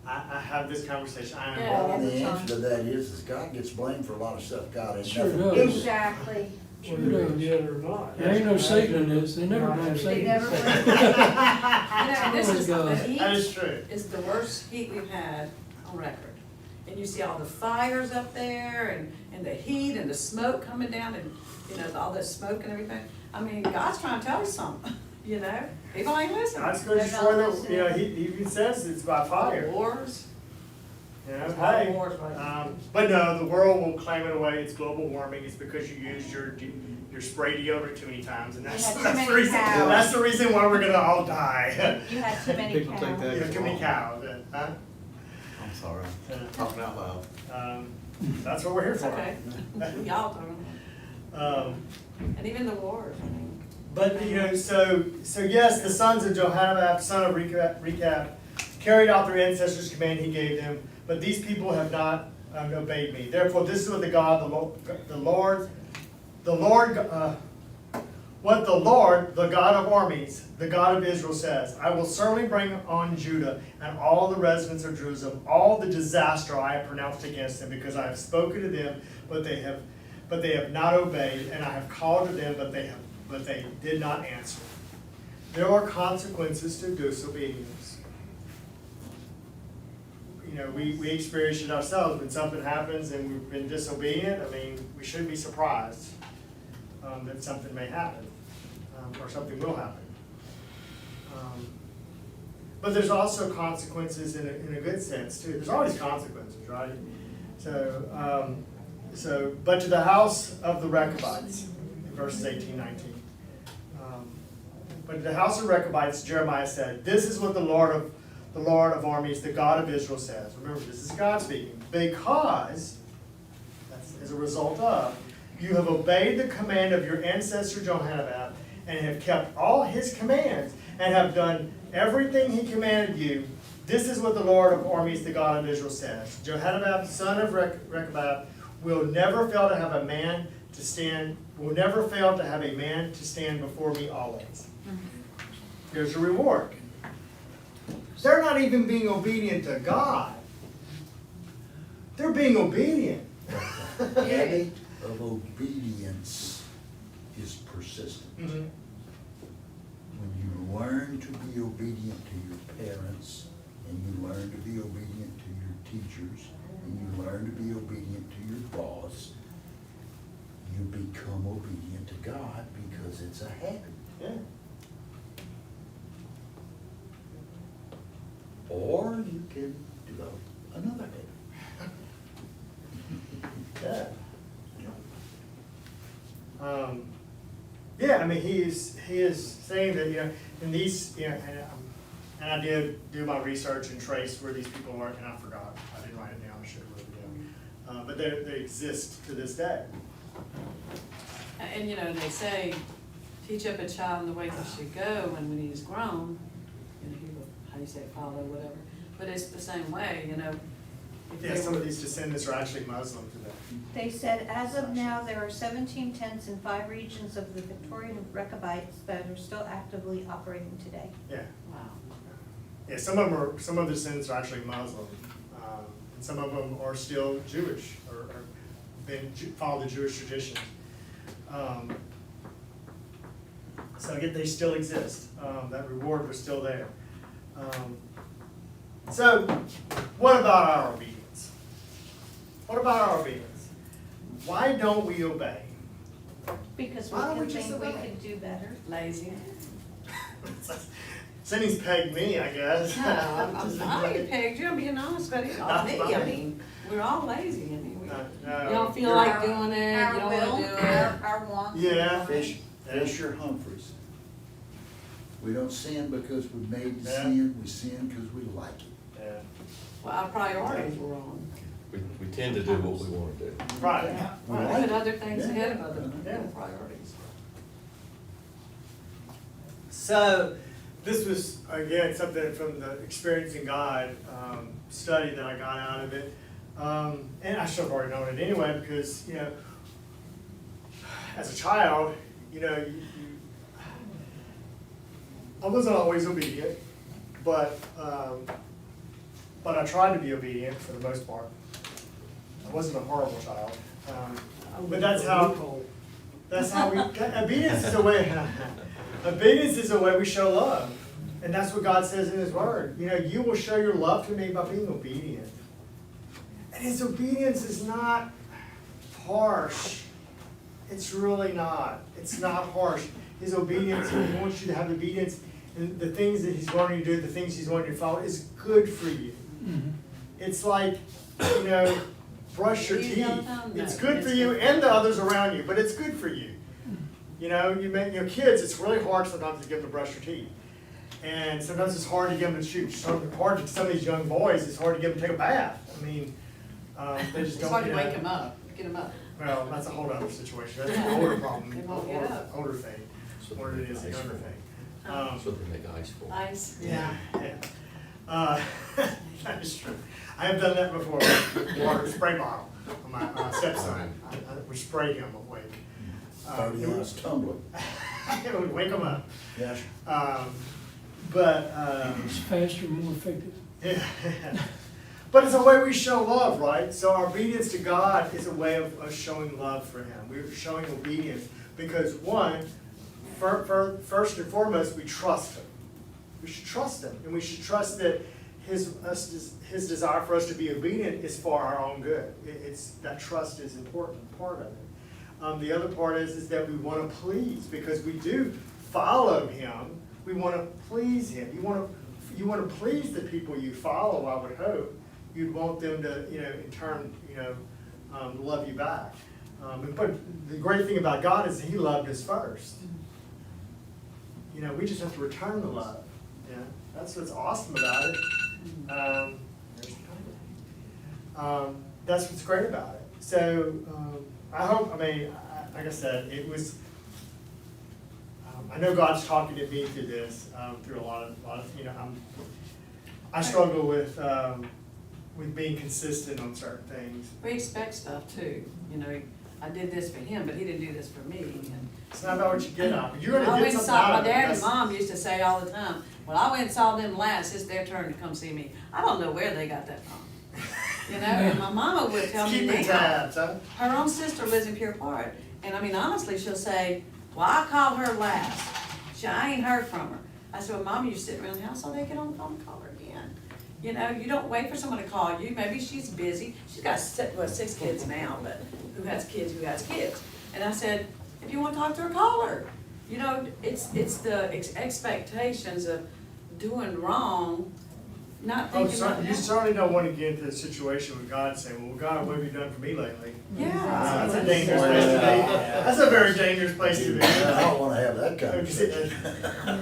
Speaker 2: I have this conversation, I am.
Speaker 1: Yeah.
Speaker 4: all
Speaker 5: And
Speaker 4: the
Speaker 5: the
Speaker 4: time.
Speaker 5: answer to that is God gets blamed for a lot of stuff God ain't
Speaker 7: Sure
Speaker 5: nothing to
Speaker 7: does.
Speaker 5: do with.
Speaker 4: Exactly.
Speaker 7: Sure does.
Speaker 8: or not.
Speaker 7: There ain't no Satan in this, they never blame
Speaker 4: They
Speaker 7: Satan.
Speaker 4: never went.
Speaker 1: You know, this
Speaker 7: Oh,
Speaker 1: is,
Speaker 7: God.
Speaker 1: the
Speaker 2: That
Speaker 1: heat
Speaker 2: is true.
Speaker 1: is the worst heat we've had on record. And you see all the fires up there and the heat and the smoke coming down and, you know, all this smoke and everything. I mean, God's trying to tell us something, you know? People ain't listening.
Speaker 2: God's going to
Speaker 4: They're
Speaker 2: destroy
Speaker 4: not
Speaker 2: the, you know, he even says it's by fire.
Speaker 1: Wars.
Speaker 2: You know,
Speaker 1: It's all
Speaker 2: hey,
Speaker 1: wars right now.
Speaker 2: but no, the world will claim it away, it's global warming, it's because you used your spray deodorant too many times, and
Speaker 4: You
Speaker 2: that's,
Speaker 4: had too
Speaker 2: that's
Speaker 4: many
Speaker 2: the reason,
Speaker 4: cows.
Speaker 2: that's the reason why we're gonna all die.
Speaker 4: You had too many
Speaker 6: People take
Speaker 4: cows.
Speaker 6: that-
Speaker 2: You have too many cows, huh?
Speaker 6: I'm sorry,
Speaker 2: Yeah.
Speaker 6: talking out loud.
Speaker 2: That's what we're here
Speaker 1: It's
Speaker 2: for.
Speaker 1: okay. Y'all talking. And even the wars, I mean.
Speaker 2: But, you know, so yes, the sons of Jehoiada, son of Rechab, carried out their ancestors' command he gave them, but these people have not obeyed me. Therefore, this is what what the Lord, the God of armies, the God of Israel says, I will certainly bring on Judah and all the residents of Jerusalem all the disaster I have pronounced against them, because I have spoken to them, but they have not obeyed, and I have called to them, but they did not answer. There are consequences to disobedience. You know, we experience it ourselves when something happens and we've been disobedient. I mean, we shouldn't be surprised that something may happen or something will happen. But there's also consequences in a good sense too. There's always consequences, right? But to the house of the Rechabites, in verses 18, 19. But to the house of Rechabites, Jeremiah said, this is what the Lord of armies, the God of Israel says. Remember, this is God speaking. Because, that's as a result of, you have obeyed the command of your ancestor Jehoiada, and have kept all his commands, and have done everything he commanded you. This is what the Lord of armies, the God of Israel says. Jehoiada, son of Rechabiah, will never fail to have a man to stand before me always. Here's your reward. They're not even being obedient to God. They're being obedient.
Speaker 5: The habit of obedience is persistent.
Speaker 2: Mhm.
Speaker 5: When you learn to be obedient to your parents, and you learn to be obedient to your teachers, and you learn to be obedient to your boss, you become obedient to God because it's a habit.
Speaker 2: Yeah.
Speaker 5: Or you can develop another habit.
Speaker 2: Yeah. Yeah, I mean, he is saying that, you know, in these, you know, and I did do my research and trace where these people are, and I forgot. I didn't write it down, I should have wrote it down. But they exist to this day.
Speaker 1: And, you know, they say, teach up a child in the way he should go, and when he is grown, you know, he will, how do you say, follow, whatever. But it's the same way, you know. if
Speaker 2: Yeah,
Speaker 1: they
Speaker 2: some
Speaker 1: were-
Speaker 2: of these descendants are actually Muslim today.
Speaker 4: They said, as of now, there are 17 tents in 5 regions of the Victorian Rechabites that are still actively operating today.
Speaker 2: Yeah.
Speaker 1: Wow.
Speaker 2: Yeah, some of the descendants are actually Muslim, and some of them are still Jewish, or follow the Jewish tradition. So yet they still exist. That reward was still there. So what about our obedience? What about our obedience? Why don't we obey?
Speaker 4: Because we
Speaker 2: Why don't
Speaker 4: can
Speaker 2: we just
Speaker 4: think we
Speaker 2: obey?
Speaker 4: can do better.
Speaker 1: Lazy.
Speaker 2: Cindy's pegged me, I guess.
Speaker 1: No, I'm sorry you pegged you, I'm being honest, but it's all me, I mean, we're all lazy, I mean, we,
Speaker 2: No,
Speaker 1: you don't feel
Speaker 2: you're-
Speaker 1: like doing it, you don't wanna do it.
Speaker 4: Our wants.
Speaker 2: Yeah.
Speaker 5: Fisher Humphreys. We don't sin because we're made to
Speaker 2: Yeah.
Speaker 5: sin, we sin because we like it.
Speaker 2: Yeah.
Speaker 1: Well, our priorities were wrong.
Speaker 6: We tend to do what we wanna do.
Speaker 2: Right.
Speaker 1: Yeah,
Speaker 5: We
Speaker 1: right,
Speaker 5: like
Speaker 1: put
Speaker 5: it.
Speaker 1: other things
Speaker 5: Yeah.
Speaker 1: ahead of other
Speaker 2: Yeah.
Speaker 1: priorities.
Speaker 2: So, this was, again, something from the Experiencing God study that I got out of it. And I should have already known it anyway, because, you know, as a child, you know, I wasn't always obedient, but I tried to be obedient for the most part. I wasn't a horrible child. But that's how we, obedience is a way, obedience is a way we show love. And that's what God says in His Word. You know, you will show your love to me by being obedient. And His obedience is not harsh. It's really not. It's not harsh. His obedience, He wants you to have obedience. And the things that He's wanting you to do, the things He's wanting you to follow, is good for you. It's like, you know, brush your
Speaker 1: You
Speaker 2: teeth.
Speaker 1: don't know.
Speaker 2: It's
Speaker 1: No,
Speaker 2: good
Speaker 1: it's
Speaker 2: for you
Speaker 1: good.
Speaker 2: and the others around you, but it's good for you. You know, you make your kids, it's really hard sometimes to get them to brush their teeth. And sometimes it's hard to get them to shoot. Some of these young boys, it's hard to get them to take a bath. I mean, they just
Speaker 1: It's
Speaker 2: don't.
Speaker 1: hard to
Speaker 2: you know,
Speaker 1: wake them up, get them up.
Speaker 2: Well, that's a whole other situation. That's an older problem,
Speaker 1: They won't get up.
Speaker 2: older thing, more than it is a younger thing.
Speaker 6: That's what they make ice for.
Speaker 1: Ice.
Speaker 2: Yeah, yeah. That is true. I have done that before with water spray bottle on my stepson. I would spray him awake.
Speaker 5: 30 ounce tumbler.
Speaker 2: It would wake him up.
Speaker 5: Yes.
Speaker 2: But,
Speaker 7: It's faster, more effective.
Speaker 2: yeah. But it's a way we show love, right? So our obedience to God is a way of us showing love for Him. We're showing obedience because, one, first and foremost, we trust Him. We should trust Him, and we should trust that His desire for us to be obedient is for our own good. That trust is an important part of it. The other part is that we want to please, because we do follow Him. We want to please Him. You want to please the people you follow, I would hope. You'd want them to, you know, in turn, you know, love you back. But the great thing about God is He loved us first. You know, we just have to return the love. Yeah, that's what's awesome about it. That's what's great about it. So I hope. I mean, like I said, it was. I know God's talking to me through this, through a lot of. You know, I struggle with being consistent on certain things.
Speaker 1: We expect stuff too, you know, I did this for him, but he didn't do this for me, and.
Speaker 2: It's not about what you get out of it. You're
Speaker 1: I
Speaker 2: gonna
Speaker 1: went
Speaker 2: get
Speaker 1: and
Speaker 2: something
Speaker 1: saw,
Speaker 2: out
Speaker 1: my
Speaker 2: of it.
Speaker 1: dad and
Speaker 2: That's-
Speaker 1: mom used to say all the time, well, I went and saw them last, it's their turn to come see me. I don't know where they got that from. You know, and my mama would tell me
Speaker 2: Keeping
Speaker 1: now,
Speaker 2: tabs, huh?
Speaker 1: her own sister lives in Pure Park, and I mean, honestly, she'll say, well, I called her last. I ain't heard from her. I said, well, Mom, you sit around the house all day, get on the phone and call her again. You know, you don't wait for someone to call you, maybe she's busy. She's got 6 kids now, but who has kids, who has kids. And I said, if you want to talk to her, call her. You know, it's the expectations of doing wrong, not
Speaker 2: Oh,
Speaker 1: thinking about
Speaker 2: you
Speaker 1: that.
Speaker 2: certainly don't want to get into a situation with God saying, well, God, what have you done for me lately?
Speaker 1: Yeah.
Speaker 2: That's a dangerous place to be. That's a very dangerous place to be.
Speaker 5: I don't wanna have that conversation.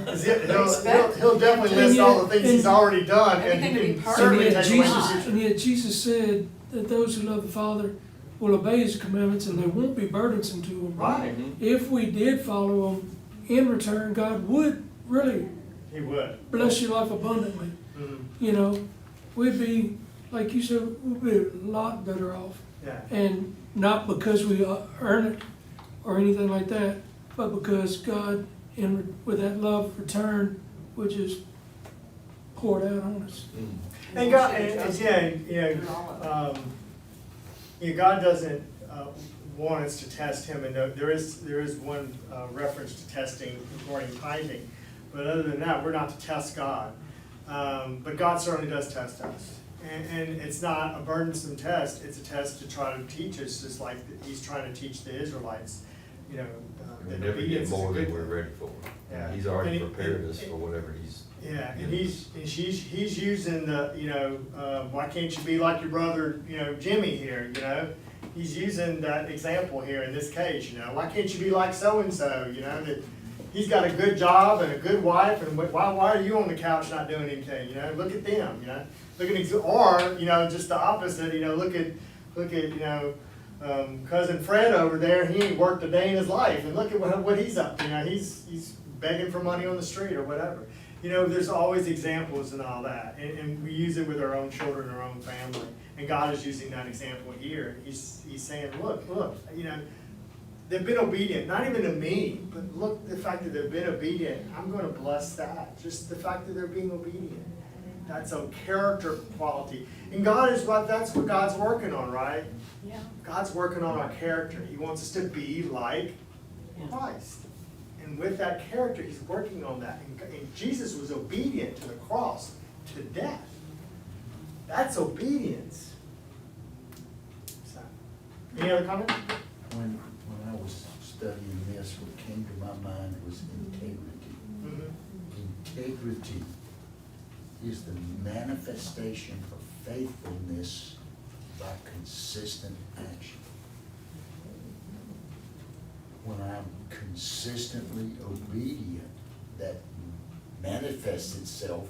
Speaker 2: 'Cause he'll definitely list all the things He's already done, and
Speaker 1: Everything to
Speaker 2: He
Speaker 1: be
Speaker 2: can
Speaker 1: perfect.
Speaker 2: certainly
Speaker 7: And yet
Speaker 2: take away the
Speaker 7: Jesus,
Speaker 2: future.
Speaker 7: and yet Jesus said that those who love the Father will obey His commandments and they won't be burdensome to them.
Speaker 2: Right,
Speaker 7: If we did follow them, in return, God would really
Speaker 2: He would.
Speaker 7: bless your life abundantly.
Speaker 2: Mhm.
Speaker 7: You know, we'd be, like you said, we'd be a lot better off.
Speaker 2: Yeah,
Speaker 7: And not because we earn it or anything like that, but because God, with that love return, would just pour it out on us.
Speaker 2: and God, and yeah, you know, God doesn't, want us to test him, and there is one reference to testing regarding tithing. But other than that, we're not to test God. But God certainly does test us. And it's not a burdensome test, it's a test to try to teach us, just like he's trying to teach the Israelites, you know.
Speaker 6: We
Speaker 2: that
Speaker 6: never get
Speaker 2: obedience is a
Speaker 6: more
Speaker 2: good
Speaker 6: than we're
Speaker 2: thing.
Speaker 6: ready for.
Speaker 2: Yeah.
Speaker 6: He's already
Speaker 2: And
Speaker 6: prepared us for whatever he's.
Speaker 2: Yeah, and
Speaker 6: given us.
Speaker 2: he's using the, you know, why can't you be like your brother, you know, Jimmy here, you know? He's using that example here in this case, you know, why can't you be like so-and-so, you know, that he's got a good job and a good wife, and why are you on the couch not doing anything, you know? Look at them, you know? Look at, or, you know, just the opposite, you know, look at, you know, cousin Fred over there, he ain't worked a day in his life, and look at what he's up to, you know, he's begging for money on the street or whatever. You know, there's always examples and all that, and we use it with our own children, our own family, and God is using that example here. He's saying, look, you know, they've been obedient, not even to me, but look, the fact that they've been obedient, I'm gonna bless that, just the fact that they're being obedient. That's a character quality, and that's what God's working on, right?
Speaker 1: Yeah.
Speaker 2: God's working on our character. He wants us to be like
Speaker 1: Yeah.
Speaker 2: Christ. And with that character, he's working on that. And Jesus was obedient to the cross, to death. That's obedience. So, any other comments?
Speaker 5: When I was studying this, what came to my mind was integrity.
Speaker 2: Mm-hmm.
Speaker 5: Integrity is the manifestation of faithfulness by consistent action. When I'm consistently obedient, that manifests itself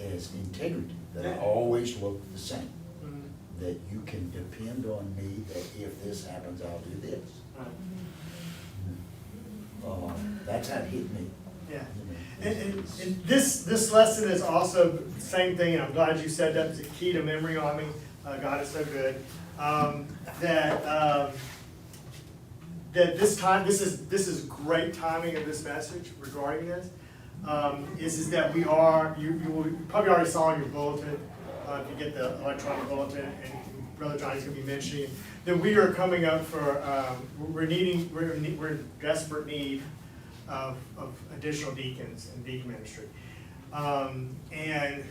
Speaker 5: as integrity, that I always look the same, that you can depend on me, that if this happens, I'll do this. That's how it hit me.
Speaker 2: Yeah.
Speaker 5: You know.
Speaker 2: And this lesson is also the same thing, and I'm glad you said that. It's a key to memory on me. God is so good. That this time, this is great timing of this message regarding this, is that we are, you probably already saw in your bulletin, if you get the electronic bulletin, and Brother Johnny's gonna be mentioning, that we are coming up for, we're in desperate need of additional deacons in deacon ministry. And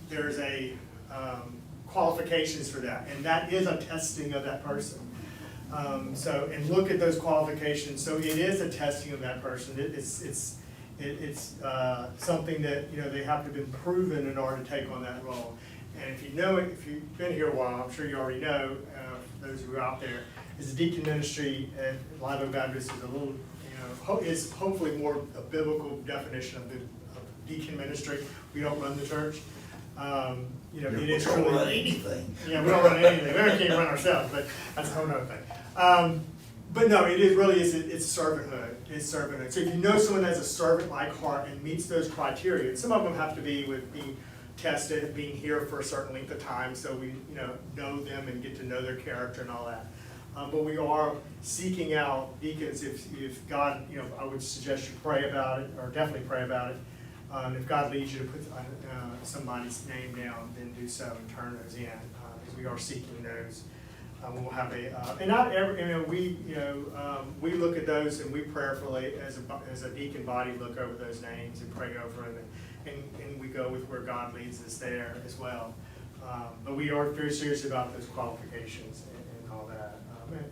Speaker 2: there's a, qualifications for that, and that is a testing of that person. And look at those qualifications. So it is a testing of that person. It's something that, you know, they have to have been proven in order to take on that role. And if you know it, if you've been here a while, I'm sure you already know, those who are out there, is the deacon ministry at Live Oak Baptist is a little, you know, is hopefully more a biblical definition of deacon ministry. We don't run the church. You know, it is truly.
Speaker 5: We don't run anything.
Speaker 2: Yeah, we don't run anything. We can't run ourselves, but that's a whole other thing. But no, it is really it's servanthood. It's servanthood. So if you know someone that has a servant-like heart and meets those criteria, and some of them have to be with being tested, being here for a certain length of time, so we know them and get to know their character and all that. But we are seeking out deacons. If God, I would suggest you pray about it, or definitely pray about it. If God leads you to put somebody's name down, then do so and turn those in, because we are seeking those. We'll have and not every, we look at those and we prayerfully, as a deacon body, look over those names and pray over them, and we go with where God leads us there as well. But we are very serious about those qualifications and all that,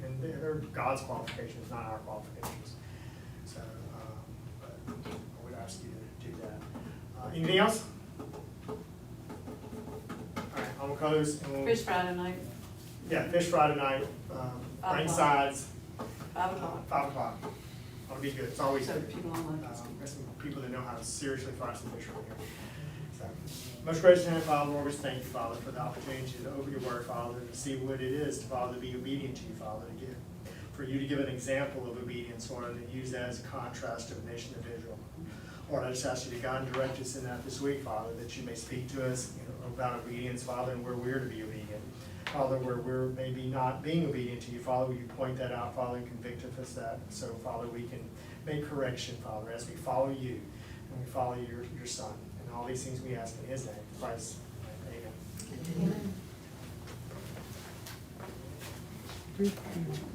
Speaker 2: and they're God's qualifications, not our qualifications. So, but I would ask you to do that. Anything else? All right, I'm gonna close. And we'll,
Speaker 1: Fish Friday night,
Speaker 2: yeah, fish Friday night, rain sides,
Speaker 1: 5 o'clock.
Speaker 2: 5 o'clock. That'll be good. It's always
Speaker 1: So
Speaker 2: good.
Speaker 1: people online can see.
Speaker 2: There's some people that know how to seriously fry some fish around here. So, most gracious and Father, Lord, we thank you, Father, for the opportunity to open your word, Father, and to see what it is, to Father, to be obedient to you, Father, to give, for you to give an example of obedience, Lord, and to use that as a contrast to the nation of Israel. Lord, I just ask you to guide and direct us in that this week, Father, that you may speak to us about obedience, Father, and where we're to be obedient. Father, where we're maybe not being obedient to you, Father, will you point that out, Father, and convict us of that, so, Father, we can make correction, Father, as we follow you and we follow your Son. And all these things we ask in his name, Christ. Amen.
Speaker 4: Amen.